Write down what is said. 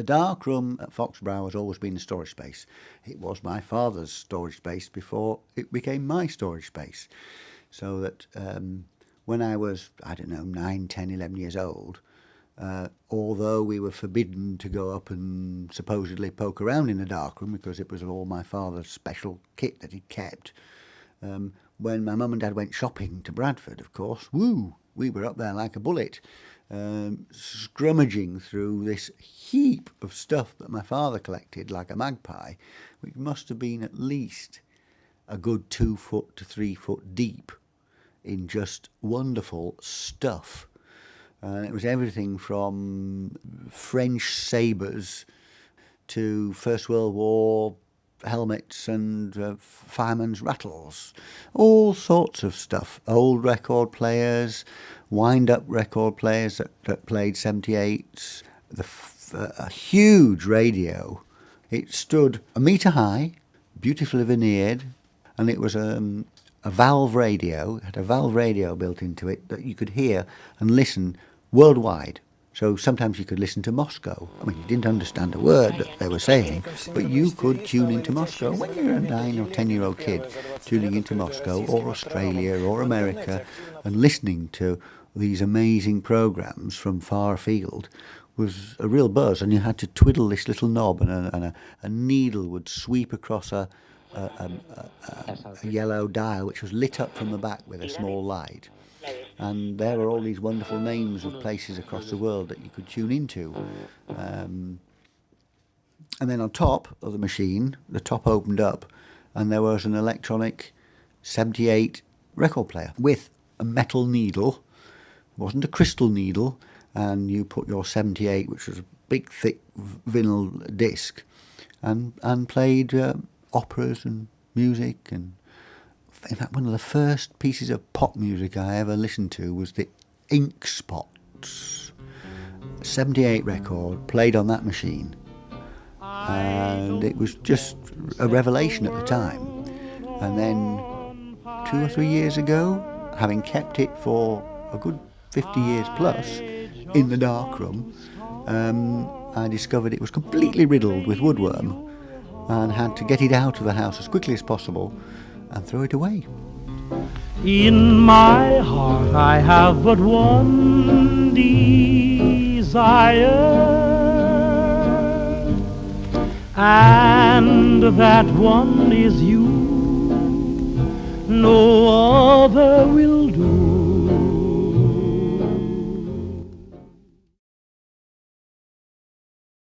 The dark room at Foxborough has always been a storage space. It was my father's storage space before it became my storage space. So that when I was, 9, 10, 11 years old, although we were forbidden to go up and supposedly poke around in the dark room because it was all my father's special kit that he'd kept, when my mum and dad went shopping to Bradford, of course, we were up there like a bullet, scrummaging through this heap of stuff that my father collected like a magpie, which must have been at least a good 2 foot to 3 foot deep in just wonderful stuff. It was everything from French sabres to First World War helmets and firemen's rattles, all sorts of stuff. Old record players, wind-up record players that played 78s, a huge radio. It stood a metre high, beautifully veneered, and it was a valve radio. It had a valve radio built into it that you could hear and listen worldwide. So sometimes you could listen to Moscow. I mean, you didn't understand a word that they were saying, but you could tune into Moscow. When you're a 9 or 10-year-old kid tuning into Moscow or Australia or America and listening to these amazing programmes from far afield was a real buzz, and you had to twiddle this little knob, and a needle would sweep across a yellow dial which was lit up from the back with a small light. And there were all these wonderful names of places across the world that you could tune into. And then on top of the machine, the top opened up, and there was an electronic 78 record player with a metal needle. It wasn't a crystal needle, and you put your 78, which was a big, thick vinyl disc, and played operas and music. And in fact, one of the first pieces of pop music I ever listened to was the Ink Spots 78 record played on that machine, and it was just a revelation at the time. And then 2 or 3 years ago, having kept it for a good 50 years plus in the darkroom, I discovered it was completely riddled with woodworm and had to get it out of the house as quickly as possible and throw it away. In my heart I have but one desire, and that one is you. No other will